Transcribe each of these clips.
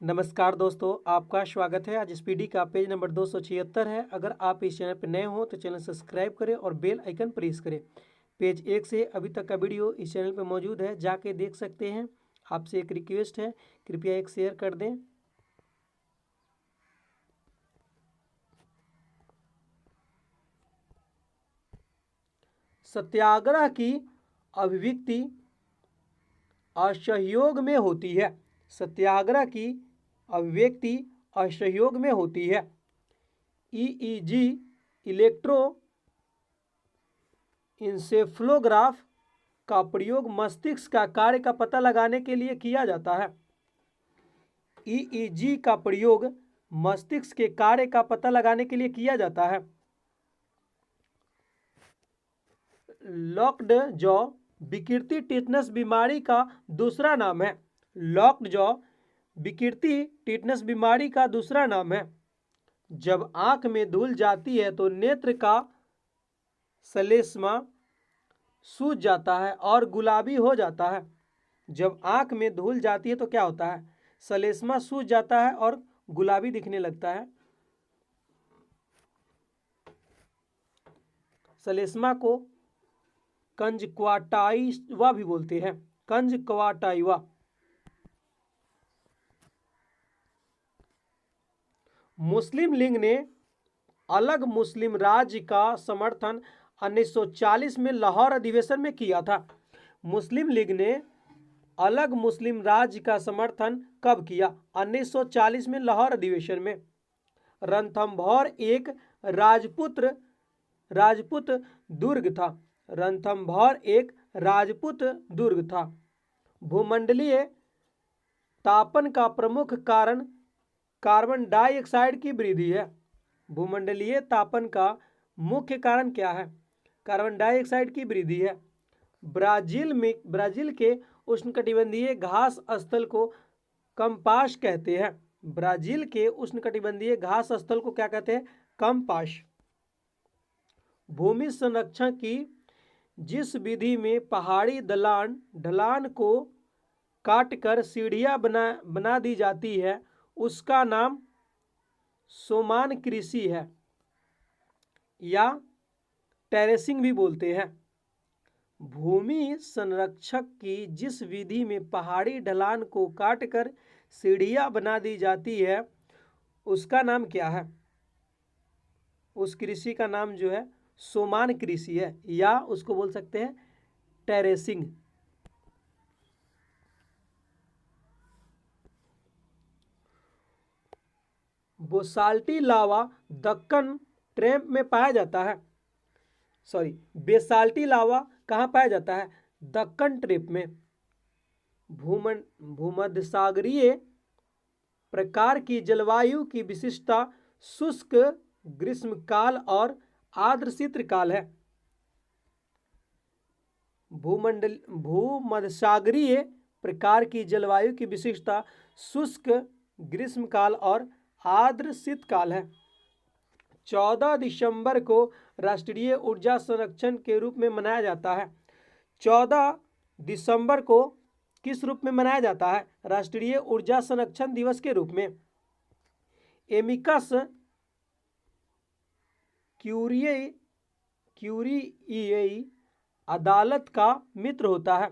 नमस्कार दोस्तों, आपका स्वागत है। आज इस पीडी का पेज नंबर 276 है। अगर आप इस चैनल पर नए हो तो चैनल सब्सक्राइब करें और बेल आइकन प्रेस करें। पेज 1 से अभी तक का वीडियो इस चैनल पर मौजूद है, जाके देख सकते हैं। आपसे एक रिक्वेस्ट है, कृपया एक शेयर कर दें। सत्याग्रह की अभिव्यक्ति असहयोग में होती है। सत्याग्रह की अभिव्यक्ति असहयोग में होती है। ईईजी इलेक्ट्रो इंसेफ्लोग्राफ का प्रयोग मस्तिष्क का कार्य का पता लगाने के लिए किया जाता है। ईईजी का प्रयोग मस्तिष्क के कार्य का पता लगाने के लिए किया जाता है। लॉक्ड जॉ विकृति टिटनस बीमारी का दूसरा नाम है। लॉक्ड जॉ विकृति टिटनस बीमारी का दूसरा नाम है। जब आंख में धूल जाती है तो नेत्र का श्लेष्मा सूज जाता है और गुलाबी हो जाता है। जब आंख में धूल जाती है तो क्या होता है? श्लेष्मा सूज जाता है और गुलाबी दिखने लगता है। श्लेष्मा को कंजक्वाटाइवा भी बोलते हैं। कंजक्वाटाइवा। मुस्लिम लीग ने अलग मुस्लिम राज्य का समर्थन 1940 में लाहौर अधिवेशन में किया था। मुस्लिम लीग ने अलग मुस्लिम राज्य का समर्थन कब किया? 1940 में लाहौर अधिवेशन में। रणथंभौर एक राजपूत दुर्ग था। रणथंभौर एक राजपूत दुर्ग था। भूमंडलीय तापन का प्रमुख कारण कार्बन डाइऑक्साइड की वृद्धि है। भूमंडलीय तापन का मुख्य कारण क्या है? कार्बन डाइऑक्साइड की वृद्धि है। ब्राजील के उष्णकटिबंधीय घास स्थल को कम्पास कहते हैं। ब्राजील के उष्णकटिबंधीय घास स्थल को क्या कहते हैं? कम्पास। भूमि संरक्षण की जिस विधि में पहाड़ी ढलान को काटकर सीढ़ियां बना दी जाती है उसका नाम सोमान कृषि है या टेरेसिंग भी बोलते हैं। भूमि संरक्षक की जिस विधि में पहाड़ी ढलान को काटकर सीढ़ियां बना दी जाती है उसका नाम क्या है? उस कृषि का नाम जो है सोमान कृषि है, या उसको बोल सकते हैं टेरेसिंग। बोसाल्टी लावा दक्कन ट्रैप में पाया जाता है। बेसाल्टी लावा कहाँ पाया जाता है? दक्कन ट्रैप में। भूमध्यसागरीय प्रकार की जलवायु की विशिष्टता शुष्क ग्रीष्मकाल और आर्द्र शीतकाल है। भूमध्यसागरीय प्रकार की जलवायु की विशिष्टता शुष्क ग्रीष्मकाल और आर्द्र शीतकाल है। 14 दिसंबर को राष्ट्रीय ऊर्जा संरक्षण के रूप में मनाया जाता है। 14 दिसंबर को किस रूप में मनाया जाता है? राष्ट्रीय ऊर्जा संरक्षण दिवस के रूप में। एमिकस क्यूरियई अदालत का मित्र होता है।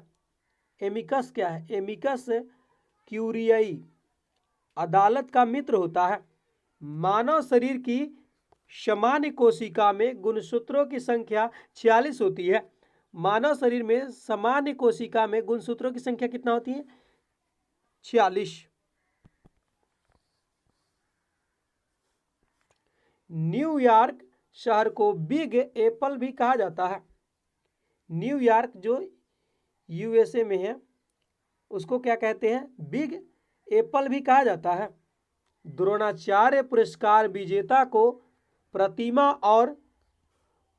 एमिकस क्या है? एमिकस क्यूरियई अदालत का मित्र होता है। मानव शरीर की सामान्य कोशिका में गुणसूत्रों की संख्या 46 होती है। मानव शरीर में सामान्य कोशिका में गुणसूत्रों की संख्या कितना होती है? 46। न्यूयॉर्क शहर को बिग एप्पल भी कहा जाता है। न्यूयॉर्क जो यूएसए में है उसको क्या कहते हैं? बिग एप्पल भी कहा जाता है। द्रोणाचार्य पुरस्कार विजेता को प्रतिमा और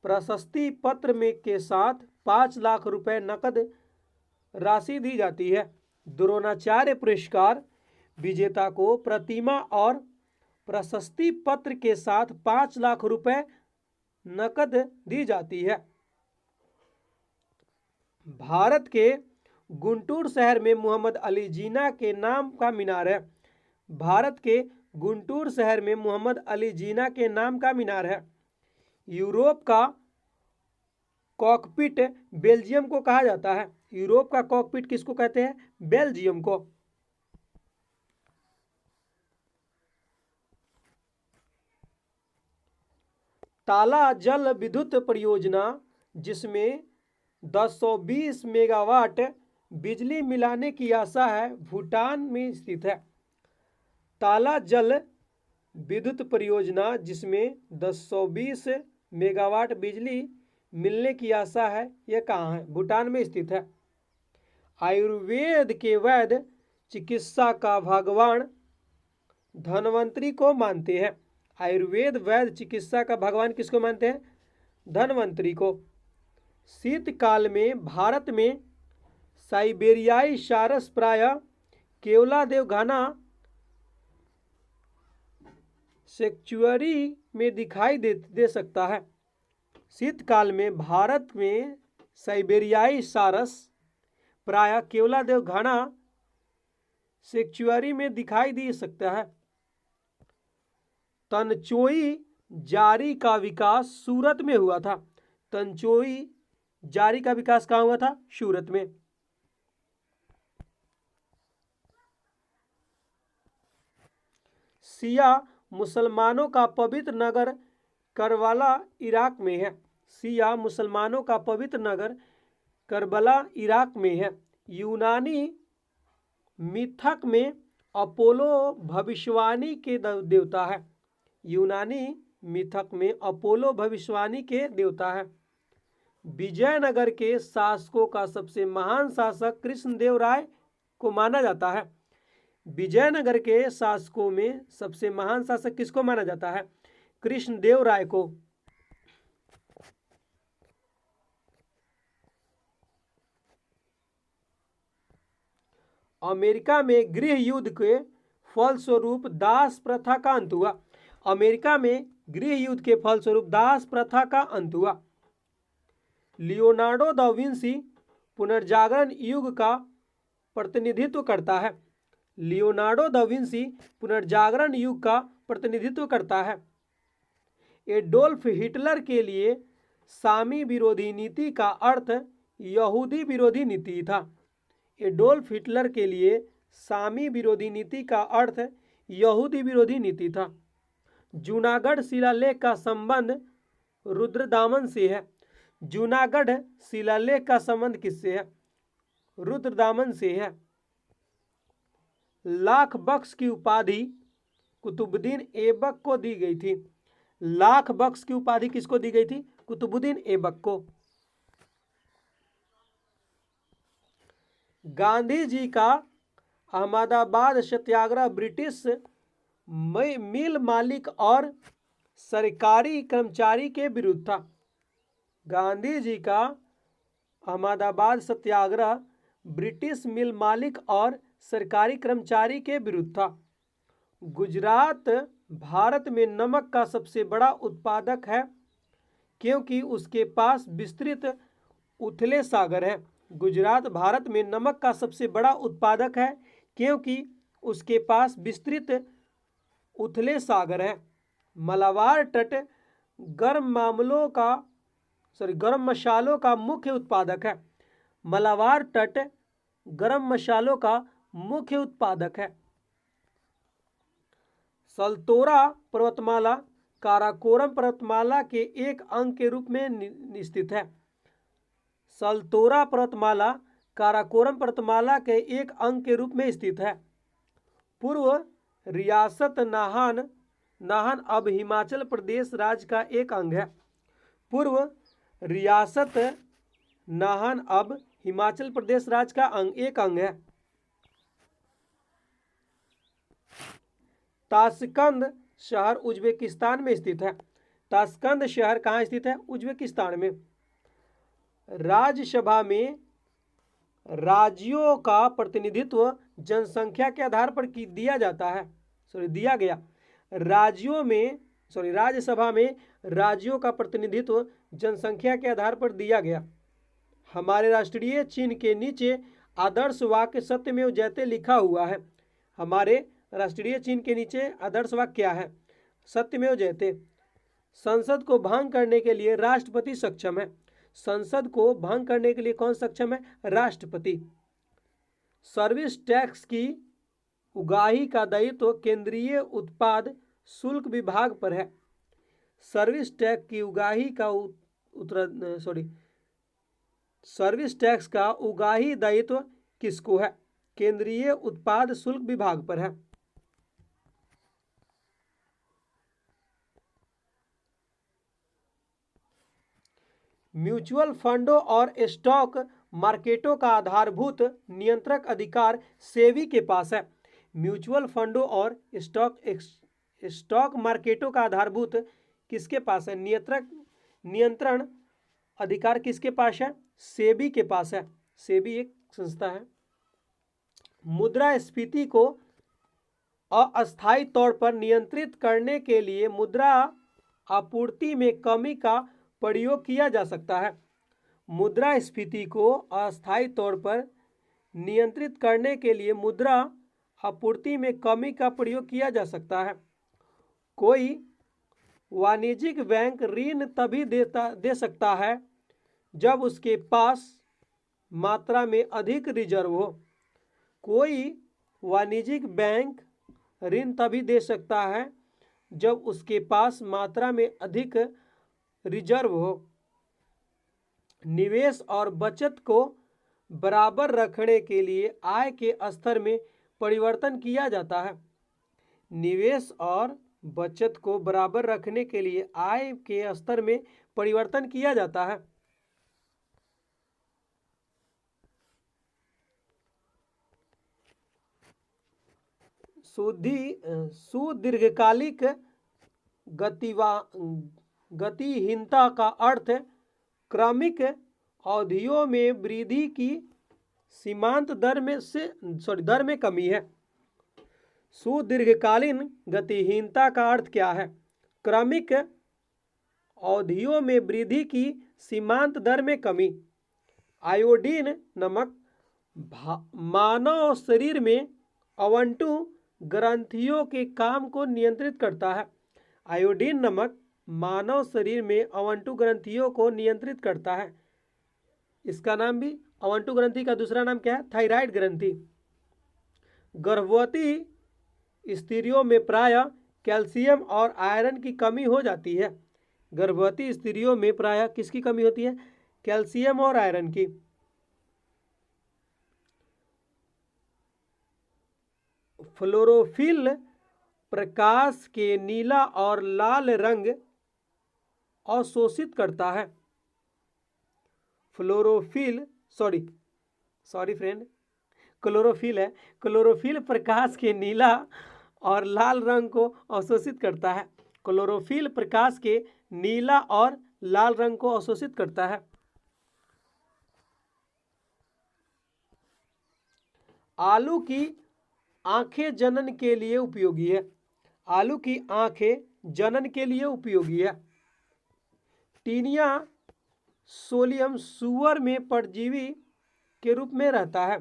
प्रशस्ति पत्र में के साथ 5 लाख रुपए नकद राशि दी जाती है। द्रोणाचार्य पुरस्कार विजेता को प्रतिमा और प्रशस्ति पत्र के साथ 5 लाख रुपए नकद दी जाती है। भारत के गुंटूर शहर में मोहम्मद अली जिन्ना के नाम का मीनार है। भारत के गुंटूर शहर में मोहम्मद अली जिन्ना के नाम का मीनार है। यूरोप का कॉकपिट बेल्जियम को कहा जाता है। यूरोप का कॉकपिट किसको कहते हैं? बेल्जियम को। ताला जल विद्युत परियोजना जिसमें 1020 मेगावाट बिजली मिलाने की आशा है, भूटान में स्थित है। ताला जल विद्युत परियोजना जिसमें 1020 मेगावाट बिजली मिलने की आशा है, यह कहाँ है? भूटान में स्थित है। आयुर्वेद के वैद्य चिकित्सा का भगवान धन्वंतरी को मानते हैं। आयुर्वेद वैद्य चिकित्सा का भगवान किसको मानते हैं? धन्वंतरी को। शीतकाल में भारत में साइबेरियाई सारस प्रायः केवलादेव घाना सेंचुरी में दिखाई दे सकता है। शीतकाल में भारत में साइबेरियाई सारस प्रायः केवलादेव घाना सेंचुरी में दिखाई दे सकता है। तनचोई जारी का विकास सूरत में हुआ था। तनचोई जारी का विकास कहाँ हुआ था? सूरत में। शिया मुसलमानों का पवित्र नगर करबला इराक में है। शिया मुसलमानों का पवित्र नगर करबला इराक में है। यूनानी मिथक में अपोलो भविष्यवाणी के देवता है। यूनानी मिथक में अपोलो भविष्यवाणी के देवता है। विजयनगर के शासकों का सबसे महान शासक कृष्णदेव राय को माना जाता है। विजयनगर के शासकों में सबसे महान शासक किसको माना जाता है? कृष्णदेव राय को। अमेरिका में गृह युद्ध के फलस्वरूप दास प्रथा का अंत हुआ। अमेरिका में गृह युद्ध के फलस्वरूप दास प्रथा का अंत हुआ। लियोनार्डो दा विंसी पुनर्जागरण युग का प्रतिनिधित्व करता है। लियोनार्डो दा विंसी पुनर्जागरण युग का प्रतिनिधित्व करता है। एडोल्फ हिटलर के लिए सामी विरोधी नीति का अर्थ यहूदी विरोधी नीति था। एडोल्फ हिटलर के लिए सामी विरोधी नीति का अर्थ यहूदी विरोधी नीति था। जूनागढ़ शिलालेख का संबंध रुद्रदामन से है। जूनागढ़ शिलालेख का संबंध किससे है? रुद्रदामन से है। लाख बख्श की उपाधि कुतुबुद्दीन ऐबक को दी गई थी। लाख बख्श की उपाधि किसको दी गई थी? कुतुबुद्दीन ऐबक को। गांधी जी का अहमदाबाद सत्याग्रह ब्रिटिश मिल मालिक और सरकारी कर्मचारी के विरुद्ध था। गांधी जी का अहमदाबाद सत्याग्रह ब्रिटिश मिल मालिक और सरकारी कर्मचारी के विरुद्ध था। गुजरात भारत में नमक का सबसे बड़ा उत्पादक है क्योंकि उसके पास विस्तृत उथले सागर है। गुजरात भारत में नमक का सबसे बड़ा उत्पादक है क्योंकि उसके पास विस्तृत उथले सागर है। मलाबार तट गर्म मसालों का मुख्य उत्पादक है। मलाबार तट गर्म मसालों का मुख्य उत्पादक है। सल्तोरा पर्वतमाला काराकोरम पर्वतमाला के एक अंग के रूप में स्थित है। सल्तोरा पर्वतमाला काराकोरम पर्वतमाला के एक अंग के रूप में स्थित है। पूर्व रियासत नाहन अब हिमाचल प्रदेश राज्य का एक अंग है। पूर्व रियासत नाहन अब हिमाचल प्रदेश राज्य का एक अंग है। ताशकंद शहर उज्बेकिस्तान में स्थित है। ताशकंद शहर कहाँ स्थित है? उज्बेकिस्तान में। राज्यसभा में राज्यों का प्रतिनिधित्व जनसंख्या के आधार पर दिया गया। राज्यसभा में राज्यों का प्रतिनिधित्व जनसंख्या के आधार पर दिया गया। हमारे राष्ट्रीय चिन्ह के नीचे आदर्श वाक्य सत्यमेव जयते लिखा हुआ है। हमारे राष्ट्रीय चिन्ह के नीचे आदर्श वाक्य क्या है? सत्यमेव जयते। संसद को भंग करने के लिए राष्ट्रपति सक्षम है। संसद को भंग करने के लिए कौन सक्षम है? राष्ट्रपति। सर्विस टैक्स की उगाही का दायित्व केंद्रीय उत्पाद शुल्क विभाग पर है। सर्विस टैक्स की उगाही का सर्विस टैक्स का उगाही दायित्व किसको है? केंद्रीय उत्पाद शुल्क विभाग पर है। म्यूचुअल फंडों और स्टॉक मार्केटों का आधारभूत नियंत्रक अधिकार सेबी के पास है। म्यूचुअल फंडों और स्टॉक मार्केटों का आधारभूत किसके पास है? नियंत्रण अधिकार किसके पास है? सेबी के पास है। सेबी एक संस्था है। मुद्रास्फीति को अस्थायी तौर पर नियंत्रित करने के लिए मुद्रा आपूर्ति में कमी का प्रयोग किया जा सकता है। मुद्रास्फीति को अस्थायी तौर पर नियंत्रित करने के लिए मुद्रा आपूर्ति में कमी का प्रयोग किया जा सकता है। कोई वाणिज्यिक बैंक ऋण तभी दे सकता है जब उसके पास मात्रा में अधिक रिजर्व हो। कोई वाणिज्यिक बैंक ऋण तभी दे सकता है जब उसके पास मात्रा में अधिक रिजर्व हो। निवेश और बचत को बराबर रखने के लिए आय के स्तर में परिवर्तन किया जाता है। निवेश और बचत को बराबर रखने के लिए आय के स्तर में परिवर्तन किया जाता है। सुदीर्घकालिक गतिहीनता का अर्थ क्रमिक अवधियों में वृद्धि की सीमांत दर में कमी है। सुदीर्घकालीन गतिहीनता का अर्थ क्या है? क्रमिक अवधियों में वृद्धि की सीमांत दर में कमी। आयोडीन नमक मानव शरीर में अवंटु ग्रंथियों के काम को नियंत्रित करता है। आयोडीन नमक मानव शरीर में अवंटु ग्रंथियों को नियंत्रित करता है। इसका नाम भी, अवंटु ग्रंथि का दूसरा नाम क्या है? थायराइड ग्रंथि। गर्भवती स्त्रियों में प्रायः कैल्शियम और आयरन की कमी हो जाती है। गर्भवती स्त्रियों में प्रायः किसकी कमी होती है? कैल्शियम और आयरन की। फ्लोरोफिल प्रकाश के नीला और लाल रंग अवशोषित करता है। क्लोरोफिल है। क्लोरोफिल प्रकाश के नीला और लाल रंग को अवशोषित करता है। क्लोरोफिल प्रकाश के नीला और लाल रंग को अवशोषित करता है। आलू की आंखें जनन के लिए उपयोगी है। आलू की आंखें जनन के लिए उपयोगी है। टीनिया सोलियम सुअर में परजीवी के रूप में रहता है।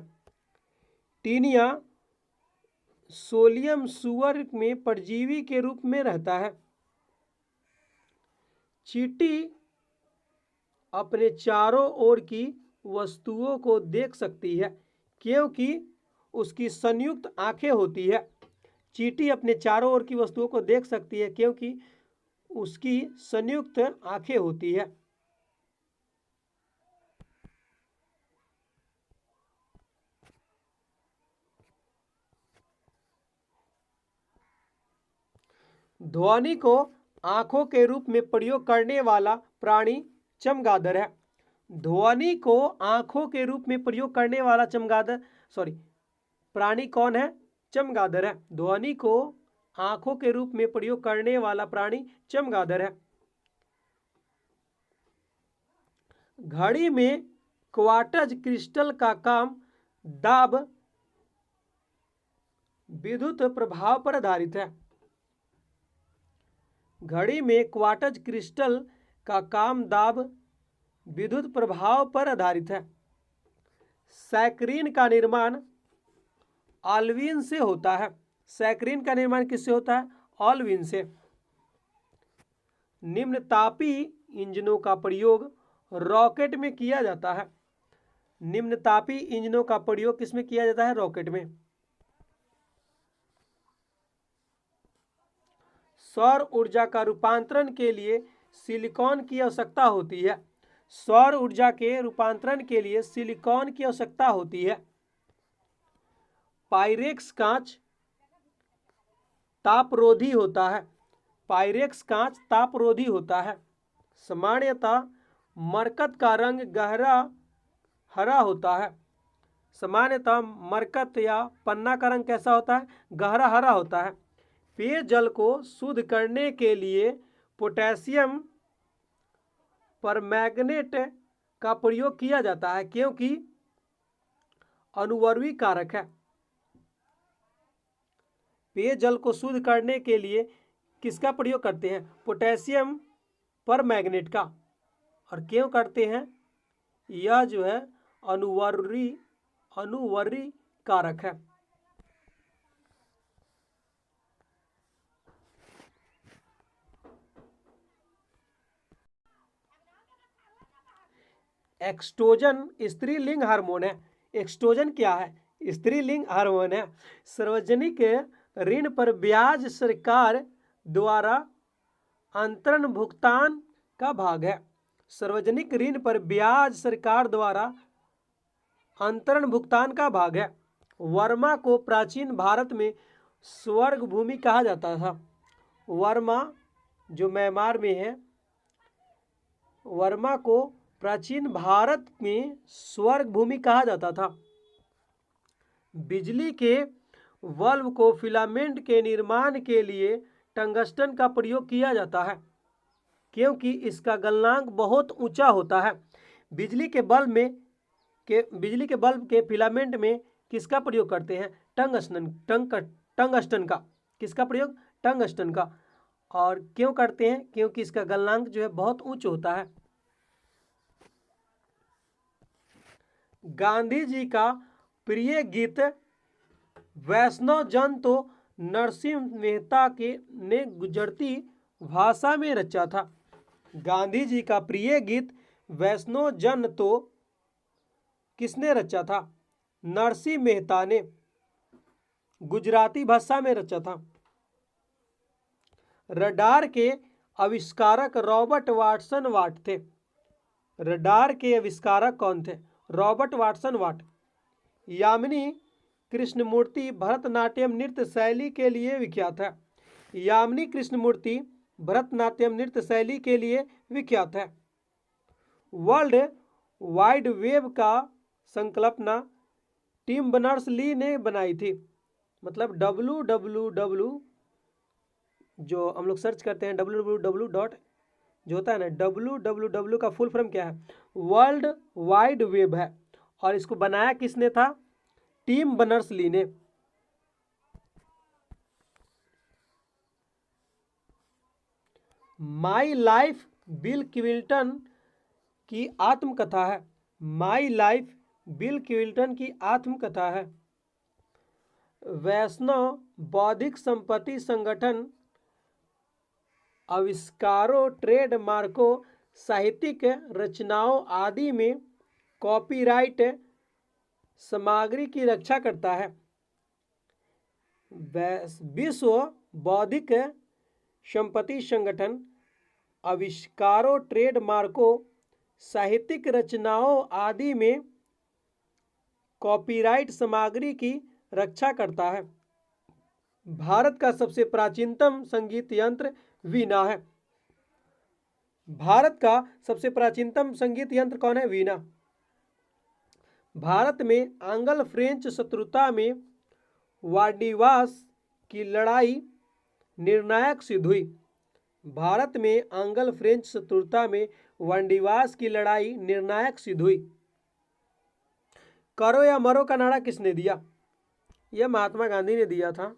टीनिया सोलियम सुअर में परजीवी के रूप में रहता है। चींटी अपने चारों ओर की वस्तुओं को देख सकती है क्योंकि उसकी संयुक्त आंखें होती है। चींटी अपने चारों ओर की वस्तुओं को देख सकती है क्योंकि उसकी संयुक्त आंखें होती है। ध्वनि को आंखों के रूप में प्रयोग करने वाला प्राणी चमगादड़ है। ध्वनि को आंखों के रूप में प्रयोग करने वाला प्राणी कौन है? चमगादड़ है। ध्वनि को आंखों के रूप में प्रयोग करने वाला प्राणी चमगादड़ है। घड़ी में क्वार्ट्ज क्रिस्टल का काम दाब विद्युत प्रभाव पर आधारित है। घड़ी में क्वार्ट्ज क्रिस्टल का काम दाब विद्युत प्रभाव पर आधारित है। सैकरीन का निर्माण ऑल्विन से होता है। सैकरीन का निर्माण किससे होता है? ऑलविन से। निम्न तापी इंजनों का प्रयोग रॉकेट में किया जाता है। निम्न तापी इंजनों का प्रयोग किसमें किया जाता है? रॉकेट में। सौर ऊर्जा का रूपांतरण के लिए सिलिकॉन की आवश्यकता होती है। सौर ऊर्जा के रूपांतरण के लिए सिलिकॉन की आवश्यकता होती है। पाइरेक्स कांच तापरोधी होता है। पाइरेक्स कांच तापरोधी होता है। सामान्यतः मरकत का रंग गहरा हरा होता है। सामान्यतः मरकत या पन्ना का रंग कैसा होता है? गहरा हरा होता है। पेयजल को शुद्ध करने के लिए पोटेशियम परमैंगनेट का प्रयोग किया जाता है क्योंकि अनुवर्वी कारक है। पेयजल को शुद्ध करने के लिए किसका प्रयोग करते हैं? पोटेशियम परमैंगनेट का। और क्यों करते हैं? यह जो है अनुवर्वी कारक है। एक्सट्रोजन स्त्रीलिंग हार्मोन है। एक्सट्रोजन क्या है? स्त्रीलिंग हार्मोन है। सार्वजनिक ऋण पर ब्याज सरकार द्वारा अंतरण भुगतान का भाग है। सार्वजनिक ऋण पर ब्याज सरकार द्वारा अंतरण भुगतान का भाग है। वर्मा को प्राचीन भारत में स्वर्ग भूमि कहा जाता था। वर्मा जो म्यांमार में है, वर्मा को प्राचीन भारत में स्वर्ग भूमि कहा जाता था। बिजली के बल्ब को फिलामेंट के निर्माण के लिए टंगस्टन का प्रयोग किया जाता है क्योंकि इसका गलनांक बहुत ऊंचा होता है। बिजली के बल्ब के फिलामेंट में किसका प्रयोग करते हैं? टंगस्टन का। किसका प्रयोग? टंगस्टन का। और क्यों करते हैं? क्योंकि इसका गलनांक जो है बहुत उच्च होता है। गांधी जी का प्रिय गीत वैष्णव जन तो नरसिंह मेहता ने गुजरती भाषा में रचा था। गांधी जी का प्रिय गीत वैष्णव जन तो किसने रचा था? नरसिंह मेहता ने गुजराती भाषा में रचा था। रडार के आविष्कारक रॉबर्ट वाटसन वाट थे। रडार के आविष्कारक कौन थे? रॉबर्ट वाटसन वाट। यामिनी कृष्णमूर्ति भरतनाट्यम नृत्य शैली के लिए विख्यात है। यामिनी कृष्णमूर्ति भरतनाट्यम नृत्य शैली के लिए विख्यात है। वर्ल्ड वाइड वेब का संकल्पना टिम बर्नर्स-ली ने बनाई थी। मतलब www जो हम लोग सर्च करते हैं www डॉट जो होता है ना, www का फुल फॉर्म क्या है? वर्ल्ड वाइड वेब है। और इसको बनाया किसने था? टिम बर्नर्स-ली ने। माई लाइफ बिल क्लिंटन की आत्मकथा है। माई लाइफ बिल क्लिंटन की आत्मकथा है। वैष्णव बौद्धिक संपत्ति संगठन आविष्कारों, ट्रेडमार्कों, साहित्यिक रचनाओं आदि में कॉपीराइट सामग्री की रक्षा करता है। विश्व बौद्धिक संपत्ति संगठन आविष्कारों, ट्रेडमार्कों, साहित्यिक रचनाओं आदि में कॉपीराइट सामग्री की रक्षा करता है। भारत का सबसे प्राचीनतम संगीत यंत्र वीणा है। भारत का सबसे प्राचीनतम संगीत यंत्र कौन है? वीणा। भारत में आंग्ल फ्रेंच शत्रुता में वार्डिवास की लड़ाई निर्णायक सिद्ध हुई। भारत में आंग्ल फ्रेंच शत्रुता में वार्डिवास की लड़ाई निर्णायक सिद्ध हुई। करो या मरो का नारा किसने दिया? यह महात्मा गांधी ने दिया था।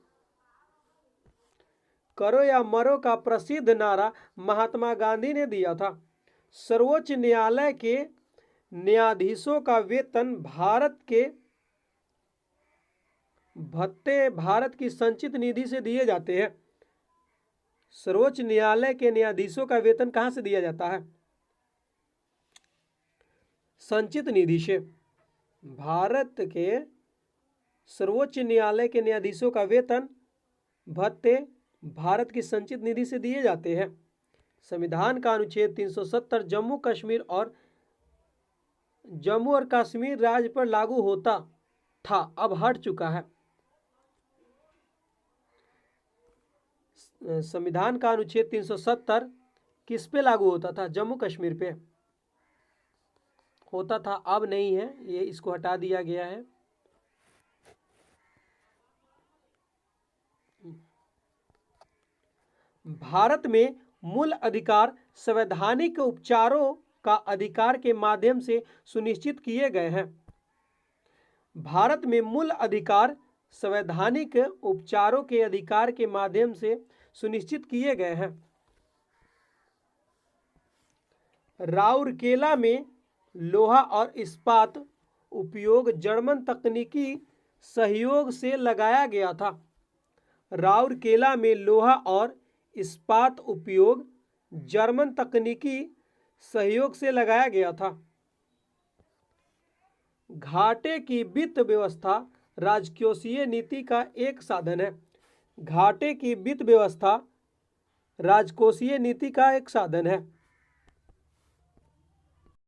करो या मरो का प्रसिद्ध नारा महात्मा गांधी ने दिया था। सर्वोच्च न्यायालय के न्यायाधीशों का वेतन भारत के भत्ते भारत की संचित निधि से दिए जाते हैं। सर्वोच्च न्यायालय के न्यायाधीशों का वेतन कहाँ से दिया जाता है? संचित निधि से। भारत के सर्वोच्च न्यायालय के न्यायाधीशों का वेतन भत्ते भारत की संचित निधि से दिए जाते हैं। संविधान का अनुच्छेद 370 जम्मू और कश्मीर राज्य पर लागू होता था, अब हट चुका है। संविधान का अनुच्छेद 370 किस पे लागू होता था? जम्मू कश्मीर पे होता था, अब नहीं है, ये इसको हटा दिया गया है। भारत में मूल अधिकार संवैधानिक उपचारों का अधिकार के माध्यम से सुनिश्चित किए गए हैं। भारत में मूल अधिकार संवैधानिक उपचारों के अधिकार के माध्यम से सुनिश्चित किए गए हैं। राउरकेला में लोहा और इस्पात उपयोग जर्मन तकनीकी सहयोग से लगाया गया था। राउरकेला में लोहा और इस्पात उपयोग जर्मन तकनीकी सहयोग से लगाया गया था। घाटे की वित्त व्यवस्था राजकोषीय नीति का एक साधन है। घाटे की वित्त व्यवस्था राजकोषीय नीति का एक साधन है।